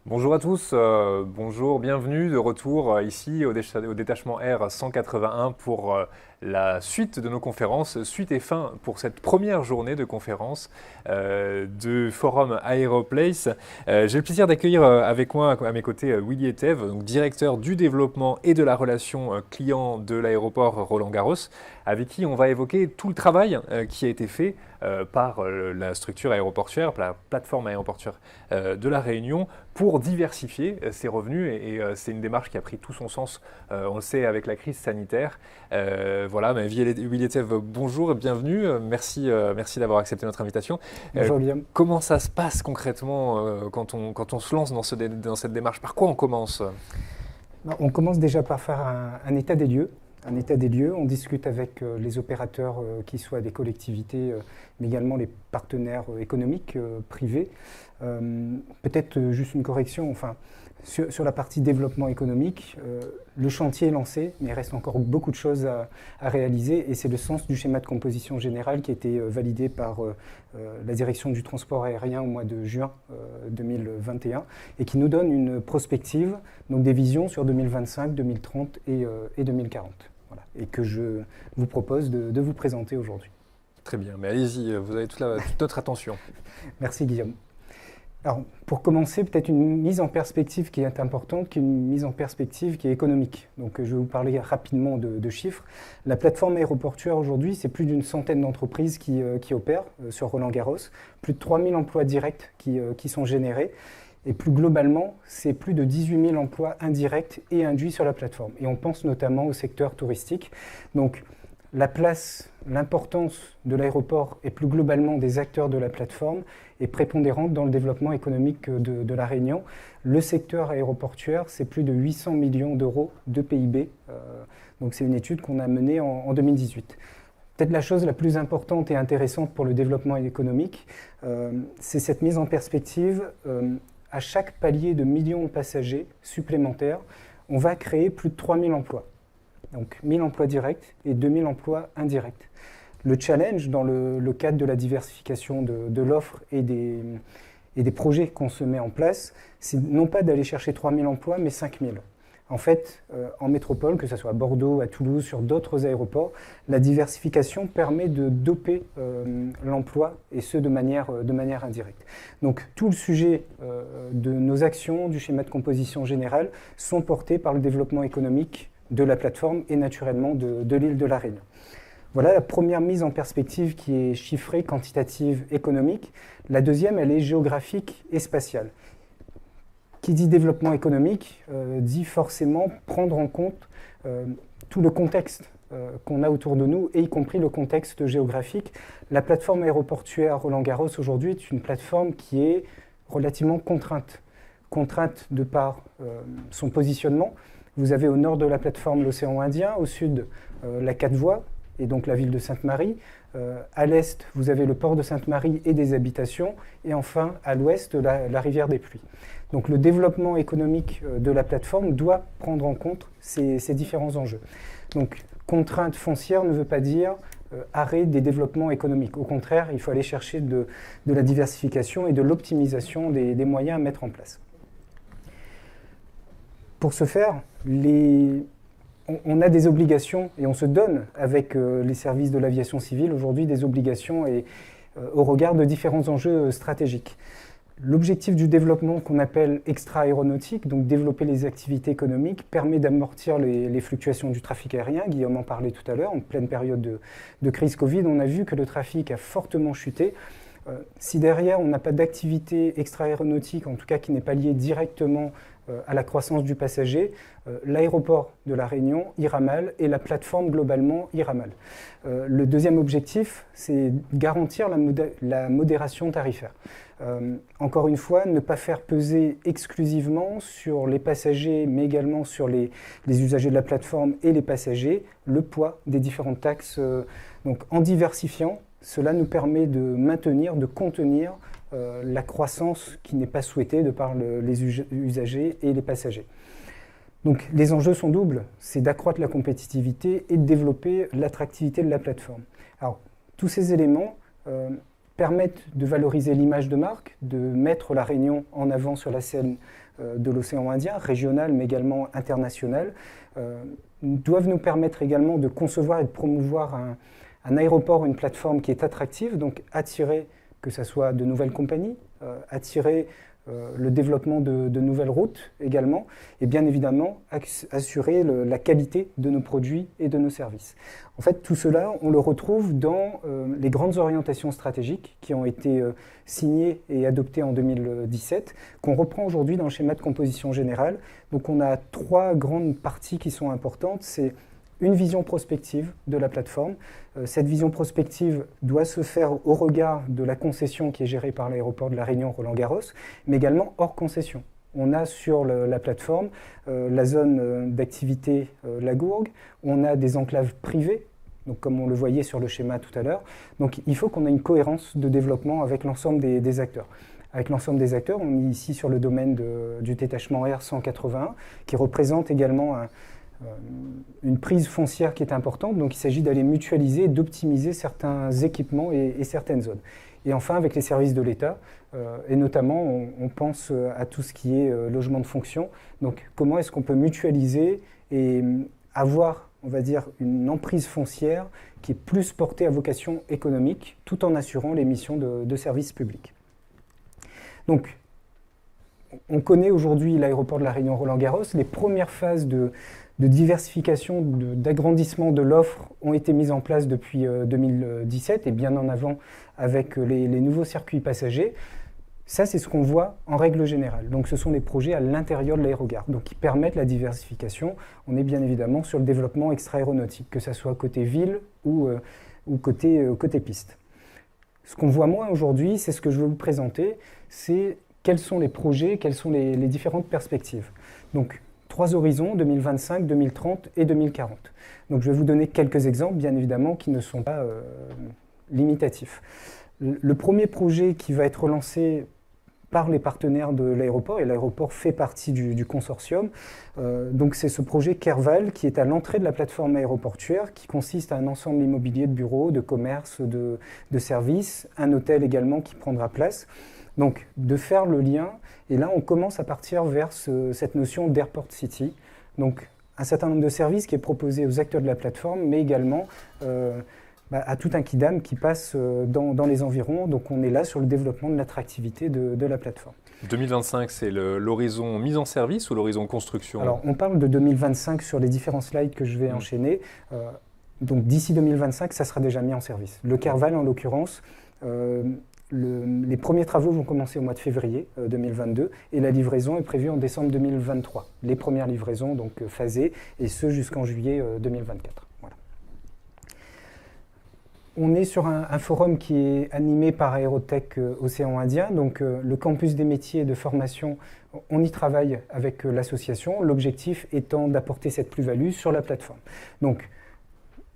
Bonjour à tous, bonjour, bienvenue de retour ici au détachement R 181 pour la suite de nos conférences, suite et fin pour cette première journée de conférence du forum Aeroplace. J'ai le plaisir d'accueillir avec moi à mes côtés Willy Etev, donc directeur du développement et de la relation client de l'aéroport Roland-Garros, avec qui on va évoquer tout le travail qui a été fait par la structure aéroportuaire, la plateforme aéroportuaire de la Réunion, pour diversifier ses revenus. Et c'est une démarche qui a pris tout son sens, on le sait, avec la crise sanitaire. Voilà, mais Willy Etev, bonjour et bienvenue. Merci d'avoir accepté notre invitation. Bonjour Guillaume. Comment ça se passe concrètement quand on se lance dans cette démarche? Par quoi on commence? On commence déjà par faire un état des lieux. Un état des lieux, on discute avec les opérateurs qui soient des collectivités, mais également les partenaires économiques privés. Peut-être juste une correction, enfin, sur la partie développement économique, le chantier est lancé, mais il reste encore beaucoup de choses à réaliser et c'est le sens du schéma de composition générale qui a été validé par la direction du transport aérien au mois de juin 2021 et qui nous donne une prospective, donc des visions sur 2025, 2030 et 2040. Voilà, et que je vous propose de vous présenter aujourd'hui. Très bien, mais allez-y, vous avez toute notre attention. Merci Guillaume. Alors, pour commencer, peut-être une mise en perspective qui est importante, qui est une mise en perspective qui est économique. Donc, je vais vous parler rapidement de chiffres. La plateforme aéroportuaire aujourd'hui, c'est plus d'une centaine d'entreprises qui opèrent sur Roland-Garros, plus de 3000 emplois directs qui sont générés. Et plus globalement, c'est plus de 18 000 emplois indirects et induits sur la plateforme. Et on pense notamment au secteur touristique. Donc, la place, l'importance de l'aéroport et plus globalement des acteurs de la plateforme est prépondérante dans le développement économique de la Réunion. Le secteur aéroportuaire, c'est plus de 800 millions d'euros de PIB. Donc c'est une étude qu'on a menée en 2018. Peut-être la chose la plus importante et intéressante pour le développement économique, c'est cette mise en perspective. À chaque palier de millions de passagers supplémentaires, on va créer plus de 3000 emplois. Donc 1000 emplois directs et 2000 emplois indirects. Le challenge dans le cadre de la diversification de l'offre et des projets qu'on se met en place, c'est non pas d'aller chercher 3000 emplois, mais 5000. En fait, en métropole, que ce soit à Bordeaux, à Toulouse, sur d'autres aéroports, la diversification permet de doper l'emploi, et ce de manière indirecte. Donc tout le sujet de nos actions, du schéma de composition générale, sont portés par le développement économique de la plateforme et naturellement de l'île de la Réunion. Voilà la première mise en perspective qui est chiffrée, quantitative, économique. La deuxième, elle est géographique et spatiale. Qui dit développement économique dit forcément prendre en compte tout le contexte qu'on a autour de nous, et y compris le contexte géographique. La plateforme aéroportuaire Roland-Garros aujourd'hui est une plateforme qui est relativement contrainte. Contrainte de par son positionnement. Vous avez au nord de la plateforme l'océan Indien, au sud la 4 voies, et donc la ville de Sainte-Marie. À l'est, vous avez le port de Sainte-Marie et des habitations, et enfin à l'ouest, la rivière des Pluies. Donc le développement économique de la plateforme doit prendre en compte ces différents enjeux. Donc contrainte foncière ne veut pas dire arrêt des développements économiques. Au contraire, il faut aller chercher de la diversification et de l'optimisation des moyens à mettre en place. Pour ce faire, on a des obligations et on se donne avec les services de l'aviation civile aujourd'hui des obligations au regard de différents enjeux stratégiques. L'objectif du développement qu'on appelle extra-aéronautique, donc développer les activités économiques, permet d'amortir les fluctuations du trafic aérien. Guillaume en parlait tout à l'heure, en pleine période de crise Covid, on a vu que le trafic a fortement chuté. Si derrière on n'a pas d'activité extra-aéronautique, en tout cas qui n'est pas liée directement à la croissance du passager, l'aéroport de la Réunion ira mal et la plateforme globalement ira mal. Le deuxième objectif, c'est garantir la modération tarifaire. Encore une fois, ne pas faire peser exclusivement sur les passagers, mais également sur les usagers de la plateforme et les passagers, le poids des différentes taxes. Donc en diversifiant, cela nous permet de maintenir, de contenir la croissance qui n'est pas souhaitée de par les usagers et les passagers. Donc les enjeux sont doubles, c'est d'accroître la compétitivité et de développer l'attractivité de la plateforme. Alors tous ces éléments permettent de valoriser l'image de marque, de mettre La Réunion en avant sur la scène de l'océan Indien, régionale mais également internationale, doivent nous permettre également de concevoir et de promouvoir un aéroport, une plateforme qui est attractive, donc attirer que ce soit de nouvelles compagnies, attirer le développement de nouvelles routes également, et bien évidemment assurer la qualité de nos produits et de nos services. En fait, tout cela, on le retrouve dans les grandes orientations stratégiques qui ont été signées et adoptées en 2017, qu'on reprend aujourd'hui dans le schéma de composition générale. Donc on a 3 grandes parties qui sont importantes. C'est une vision prospective de la plateforme. Cette vision prospective doit se faire au regard de la concession qui est gérée par l'aéroport de La Réunion Roland-Garros, mais également hors concession. On a sur la plateforme la zone d'activité Lagourgue, on a des enclaves privées, donc comme on le voyait sur le schéma tout à l'heure. Donc il faut qu'on ait une cohérence de développement avec l'ensemble des acteurs. Avec l'ensemble des acteurs, on est ici sur le domaine du détachement Air 181, qui représente également une prise foncière qui est importante, donc il s'agit d'aller mutualiser, d'optimiser certains équipements et certaines zones. Et enfin, avec les services de l'État, et notamment, on pense à tout ce qui est logement de fonction. Donc, comment est-ce qu'on peut mutualiser et avoir, on va dire, une emprise foncière qui est plus portée à vocation économique, tout en assurant les missions de service public. Donc, on connaît aujourd'hui l'aéroport de La Réunion Roland-Garros. Les premières phases de diversification, d'agrandissement de l'offre ont été mises en place depuis 2017 et bien en avant avec les nouveaux circuits passagers. Ça, c'est ce qu'on voit en règle générale. Donc, ce sont les projets à l'intérieur de l'aérogare, donc qui permettent la diversification. On est bien évidemment sur le développement extra-aéronautique, que ce soit côté ville ou côté piste. Ce qu'on voit moins aujourd'hui, c'est ce que je veux vous présenter, c'est quels sont les projets, quelles sont les différentes perspectives. Donc, 3 horizons, 2025, 2030 et 2040. Donc, je vais vous donner quelques exemples, bien évidemment, qui ne sont pas limitatifs. Le premier projet qui va être lancé par les partenaires de l'aéroport, et l'aéroport fait partie du consortium, donc c'est ce projet Kerval qui est à l'entrée de la plateforme aéroportuaire, qui consiste à un ensemble immobilier de bureaux, de commerces, de services, un hôtel également qui prendra place. Donc, de faire le lien, et là, on commence à partir vers cette notion d'Airport City. Donc, un certain nombre de services qui est proposé aux acteurs de la plateforme, mais également à tout un kidam qui passe dans les environs. Donc, on est là sur le développement de l'attractivité de la plateforme. 2025, c'est l'horizon mise en service ou l'horizon construction? Alors, on parle de 2025 sur les différents slides que je vais enchaîner. Donc, d'ici 2025, ça sera déjà mis en service. Le Kerval, en l'occurrence, les premiers travaux vont commencer au mois de février 2022 et la livraison est prévue en décembre 2023. Les premières livraisons donc phasées et ce jusqu'en juillet 2024. Voilà. On est sur un forum qui est animé par Aérotech Océan Indien, donc le campus des métiers et de formation, on y travaille avec l'association, l'objectif étant d'apporter cette plus-value sur la plateforme. Donc,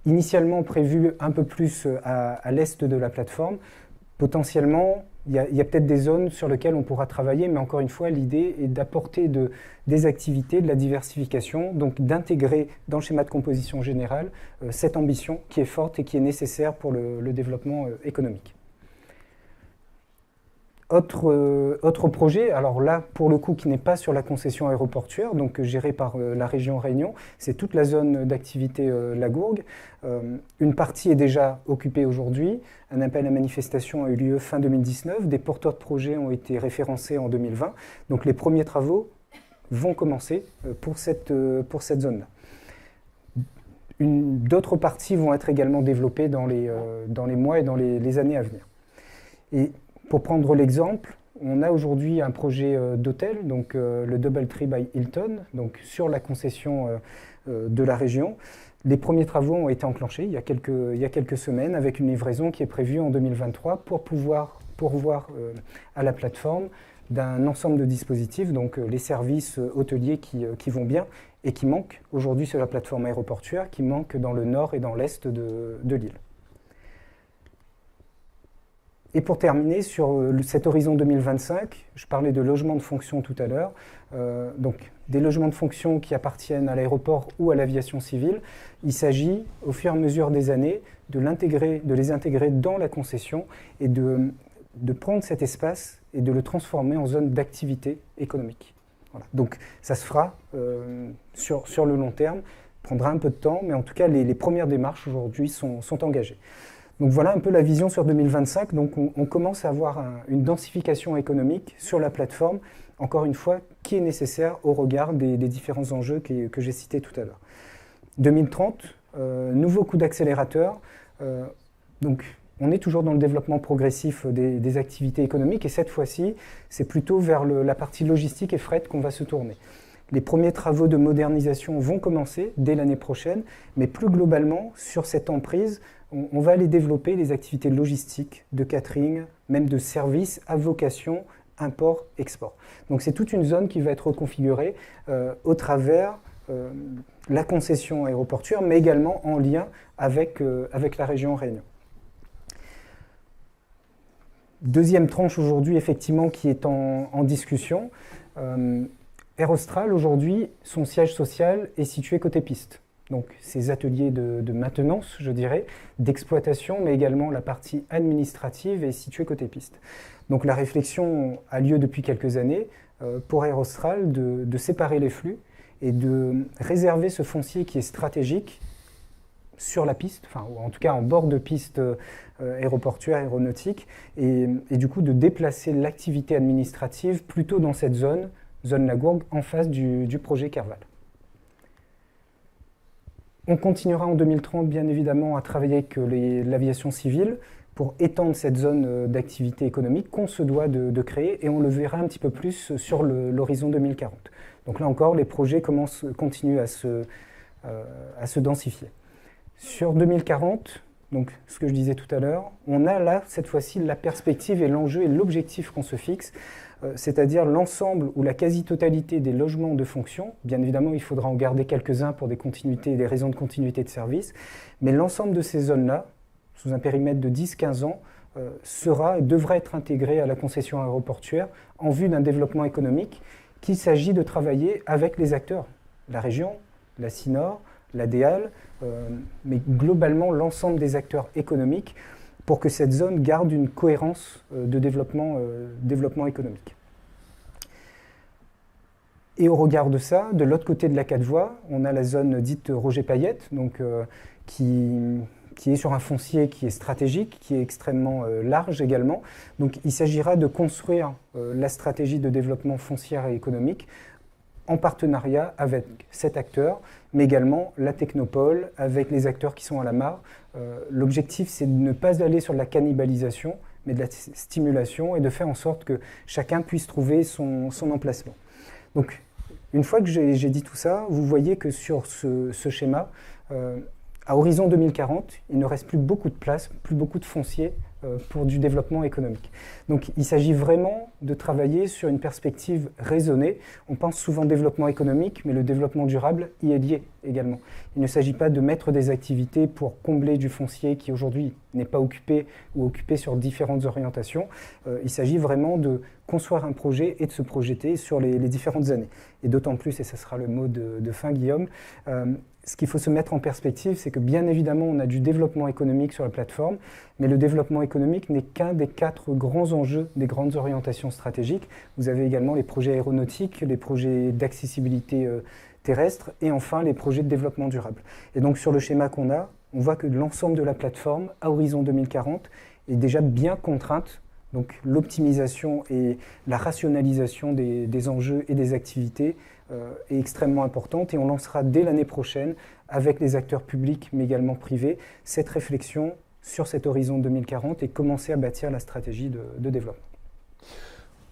initialement prévu un peu plus à l'est de la plateforme. Potentiellement, il y a peut-être des zones sur lesquelles on pourra travailler, mais encore une fois, l'idée est d'apporter des activités, de la diversification, donc d'intégrer dans le schéma de composition générale cette ambition qui est forte et qui est nécessaire pour le développement économique. Autre projet, alors là, pour le coup, qui n'est pas sur la concession aéroportuaire, donc gérée par la région Réunion, c'est toute la zone d'activité Lagourgue. Une partie est déjà occupée aujourd'hui. Un appel à manifestation a eu lieu fin 2019. Des porteurs de projets ont été référencés en 2020. Donc les premiers travaux vont commencer pour cette zone-là. D'autres parties vont être également développées dans les mois et dans les années à venir. Et pour prendre l'exemple, on a aujourd'hui un projet d'hôtel, donc le Doubletree by Hilton, donc sur la concession de la région. Les premiers travaux ont été enclenchés il y a quelques semaines avec une livraison qui est prévue en 2023 pour pouvoir pourvoir à la plateforme d'un ensemble de dispositifs, donc les services hôteliers qui vont bien et qui manquent aujourd'hui sur la plateforme aéroportuaire, qui manquent dans le nord et dans l'est de l'île. Et pour terminer, sur cet horizon 2025, je parlais de logements de fonction tout à l'heure, donc des logements de fonction qui appartiennent à l'aéroport ou à l'aviation civile. Il s'agit, au fur et à mesure des années, de les intégrer dans la concession et de prendre cet espace et de le transformer en zone d'activité économique. Voilà. Donc ça se fera sur le long terme, prendra un peu de temps, mais en tout cas les premières démarches aujourd'hui sont engagées. Donc voilà un peu la vision sur 2025. Donc on commence à avoir une densification économique sur la plateforme, encore une fois, qui est nécessaire au regard des différents enjeux que j'ai cités tout à l'heure. 2030, nouveau coup d'accélérateur. Donc on est toujours dans le développement progressif des activités économiques et cette fois-ci, c'est plutôt vers la partie logistique et fret qu'on va se tourner. Les premiers travaux de modernisation vont commencer dès l'année prochaine, mais plus globalement, sur cette emprise, on va aller développer les activités logistiques, de catering, même de services à vocation import-export. Donc c'est toute une zone qui va être reconfigurée au travers la concession aéroportuaire, mais également en lien avec la région Réunion. Deuxième tranche aujourd'hui, effectivement, qui est en discussion. Air Austral, aujourd'hui, son siège social est situé côté piste. Donc, ces ateliers de maintenance, je dirais, d'exploitation, mais également la partie administrative est située côté piste. Donc, la réflexion a lieu depuis quelques années pour Air Austral de séparer les flux et de réserver ce foncier qui est stratégique sur la piste, enfin, ou en tout cas en bord de piste aéroportuaire, aéronautique, et du coup de déplacer l'activité administrative plutôt dans cette zone Lagourgue, en face du projet Kerval. On continuera en 2030, bien évidemment, à travailler avec l'aviation civile pour étendre cette zone d'activité économique qu'on se doit de créer, et on le verra un petit peu plus sur l'horizon 2040. Donc là encore, les projets continuent à se densifier. Sur 2040, donc ce que je disais tout à l'heure, on a là, cette fois-ci, la perspective et l'enjeu et l'objectif qu'on se fixe, c'est-à-dire l'ensemble ou la quasi-totalité des logements de fonction. Bien évidemment, il faudra en garder quelques-uns pour des raisons de continuité de service, mais l'ensemble de ces zones-là, sous un périmètre de 10-15 ans, sera et devra être intégré à la concession aéroportuaire en vue d'un développement économique qu'il s'agit de travailler avec les acteurs, la région, la CINOR, la DEAL, mais globalement l'ensemble des acteurs économiques pour que cette zone garde une cohérence de développement économique. Et au regard de ça, de l'autre côté de la 4 voies, on a la zone dite Roger Payette, donc, qui est sur un foncier qui est stratégique, qui est extrêmement large également. Donc il s'agira de construire la stratégie de développement foncier et économique en partenariat avec cet acteur, mais également la technopole, avec les acteurs qui sont à la mare. L'objectif, c'est de ne pas aller sur de la cannibalisation, mais de la stimulation et de faire en sorte que chacun puisse trouver son emplacement. Donc, une fois que j'ai dit tout ça, vous voyez que sur ce schéma, à horizon 2040, il ne reste plus beaucoup de place, plus beaucoup de foncier pour du développement économique. Donc il s'agit vraiment de travailler sur une perspective raisonnée. On pense souvent développement économique, mais le développement durable y est lié également. Il ne s'agit pas de mettre des activités pour combler du foncier qui aujourd'hui n'est pas occupé ou occupé sur différentes orientations. Il s'agit vraiment de construire un projet et de se projeter sur les différentes années. Et d'autant plus, et ce sera le mot de fin Guillaume, ce qu'il faut se mettre en perspective, c'est que bien évidemment, on a du développement économique sur la plateforme, mais le développement économique n'est qu'un des 4 grands enjeux, des grandes orientations stratégiques. Vous avez également les projets aéronautiques, les projets d'accessibilité terrestre et enfin les projets de développement durable. Et donc sur le schéma qu'on a, on voit que l'ensemble de la plateforme, à horizon 2040, est déjà bien contrainte. Donc l'optimisation et la rationalisation des enjeux et des activités est extrêmement importante et on lancera dès l'année prochaine, avec les acteurs publics mais également privés, cette réflexion sur cet horizon 2040 et commencer à bâtir la stratégie de développement.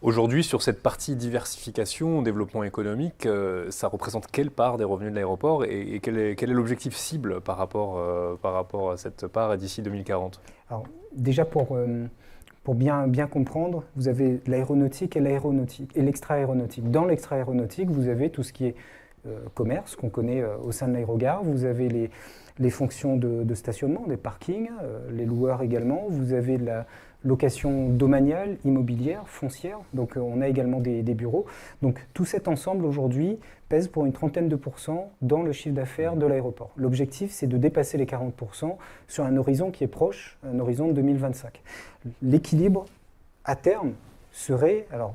Aujourd'hui, sur cette partie diversification, développement économique, ça représente quelle part des revenus de l'aéroport et quel est l'objectif cible par rapport à cette part d'ici 2040 ? Alors, déjà pour bien comprendre, vous avez l'aéronautique et l'extra-aéronautique. Dans l'extra-aéronautique, vous avez tout ce qui est commerce, qu'on connaît au sein de l'aérogare. Vous avez les fonctions de stationnement, des parkings, les loueurs également. Vous avez location domaniale, immobilière, foncière. Donc on a également des bureaux. Donc tout cet ensemble aujourd'hui pèse pour une trentaine de pourcents dans le chiffre d'affaires de l'aéroport. L'objectif, c'est de dépasser les 40% sur un horizon qui est proche, un horizon de 2025. L'équilibre, à terme, serait, alors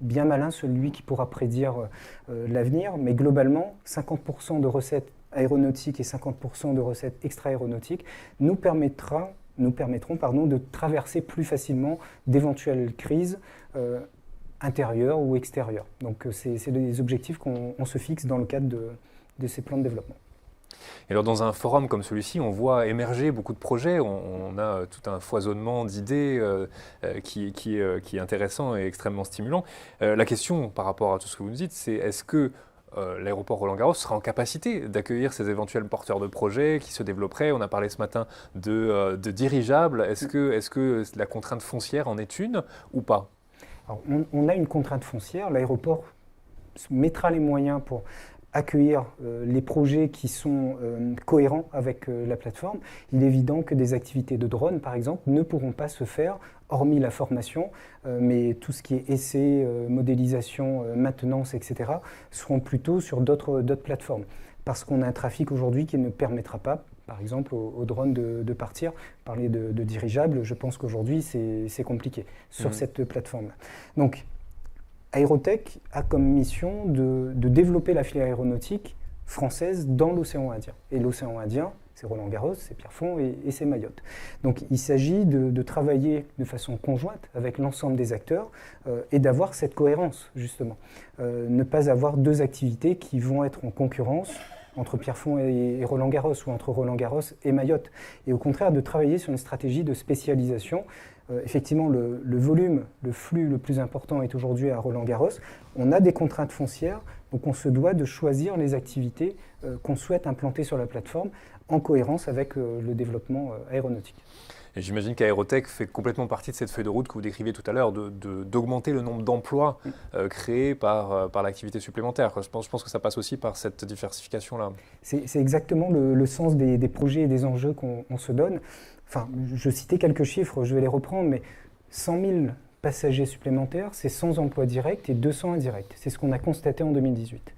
bien malin celui qui pourra prédire l'avenir, mais globalement, 50% de recettes aéronautiques et 50% de recettes extra-aéronautiques nous permettront de traverser plus facilement d'éventuelles crises intérieures ou extérieures. Donc c'est des objectifs qu'on se fixe dans le cadre de ces plans de développement. Et alors dans un forum comme celui-ci, on voit émerger beaucoup de projets, on a tout un foisonnement d'idées qui est intéressant et extrêmement stimulant. La question par rapport à tout ce que vous nous dites, c'est est-ce que l'aéroport Roland-Garros sera en capacité d'accueillir ces éventuels porteurs de projets qui se développeraient? On a parlé ce matin de dirigeables. Est-ce que la contrainte foncière en est une ou pas? Alors, on a une contrainte foncière. L'aéroport mettra les moyens pour accueillir les projets qui sont cohérents avec la plateforme. Il est évident que des activités de drone, par exemple, ne pourront pas se faire, hormis la formation, mais tout ce qui est essai, modélisation, maintenance, etc., seront plutôt sur d'autres plateformes. Parce qu'on a un trafic aujourd'hui qui ne permettra pas, par exemple, aux drones de partir. Parler de dirigeables, je pense qu'aujourd'hui, c'est compliqué sur cette plateforme-là. Donc, Aérotech a comme mission de développer la filière aéronautique française dans l'océan Indien. Et l'océan Indien, c'est Roland-Garros, c'est Pierrefonds et c'est Mayotte. Donc il s'agit de travailler de façon conjointe avec l'ensemble des acteurs et d'avoir cette cohérence, justement. Ne pas avoir deux activités qui vont être en concurrence entre Pierrefonds et Roland-Garros ou entre Roland-Garros et Mayotte. Et au contraire, de travailler sur une stratégie de spécialisation. Effectivement, le volume, le flux le plus important est aujourd'hui à Roland-Garros. On a des contraintes foncières, donc on se doit de choisir les activités qu'on souhaite implanter sur la plateforme en cohérence avec le développement aéronautique. Et j'imagine qu'Aérotech fait complètement partie de cette feuille de route que vous décriviez tout à l'heure, d'augmenter le nombre d'emplois créés par l'activité supplémentaire. Je pense que ça passe aussi par cette diversification-là. C'est exactement le sens des projets et des enjeux qu'on se donne. Enfin, je citais quelques chiffres, je vais les reprendre, mais 100 000 passagers supplémentaires, c'est 100 emplois directs et 200 indirects. C'est ce qu'on a constaté en 2018.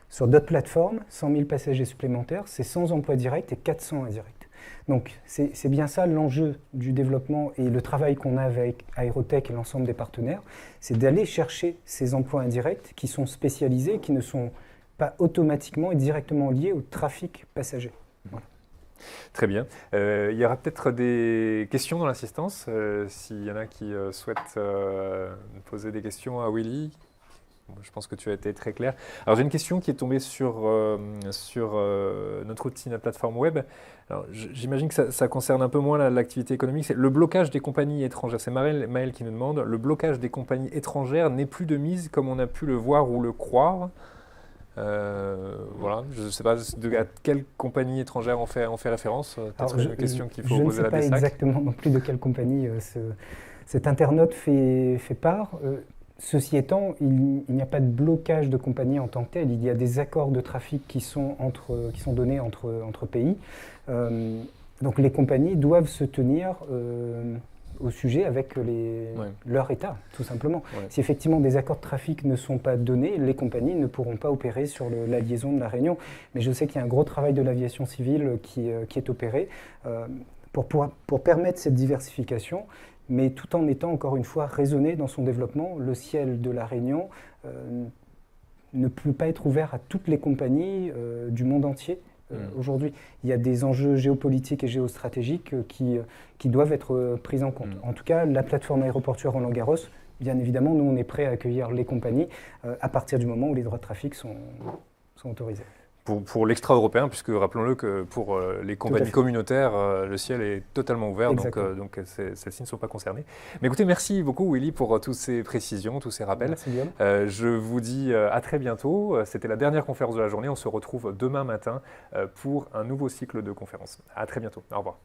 Sur d'autres plateformes, 100 000 passagers supplémentaires, c'est 100 emplois directs et 400 indirects. Donc c'est bien ça l'enjeu du développement et le travail qu'on a avec Aérotech et l'ensemble des partenaires, c'est d'aller chercher ces emplois indirects qui sont spécialisés, qui ne sont pas automatiquement et directement liés au trafic passager. Voilà. Très bien. Il y aura peut-être des questions dans l'assistance, s'il y en a qui souhaitent poser des questions à Willy. Je pense que tu as été très clair. Alors j'ai une question qui est tombée sur notre outil, notre plateforme web. Alors, j'imagine que ça concerne un peu moins l'activité économique. C'est le blocage des compagnies étrangères. C'est Maël qui nous demande. Le blocage des compagnies étrangères n'est plus de mise comme on a pu le voir ou le croire. Voilà, je ne sais pas à quelle compagnie étrangère on fait référence. Peut-être une question qu'il faut poser à la DSAC. Je ne sais pas exactement non plus de quelle compagnie cet internaute fait part. Ceci étant, il n'y a pas de blocage de compagnie en tant que tel. Il y a des accords de trafic qui sont donnés entre pays. Donc les compagnies doivent se tenir au sujet avec leur État, tout simplement. Ouais. Si effectivement des accords de trafic ne sont pas donnés, les compagnies ne pourront pas opérer sur la liaison de La Réunion. Mais je sais qu'il y a un gros travail de l'aviation civile qui est opéré pour permettre cette diversification, mais tout en étant encore une fois raisonné dans son développement. Le ciel de La Réunion ne peut pas être ouvert à toutes les compagnies du monde entier. Aujourd'hui, il y a des enjeux géopolitiques et géostratégiques qui doivent être pris en compte. En tout cas, la plateforme aéroportuaire Roland-Garros, bien évidemment, nous, on est prêts à accueillir les compagnies à partir du moment où les droits de trafic sont autorisés. Pour l'extra-européen, puisque rappelons-le que pour les compagnies communautaires, le ciel est totalement ouvert, donc celles-ci ne sont pas concernées. Mais écoutez, merci beaucoup Willy pour toutes ces précisions, tous ces rappels. Merci Guillaume. Je vous dis à très bientôt. C'était la dernière conférence de la journée. On se retrouve demain matin pour un nouveau cycle de conférences. À très bientôt. Au revoir.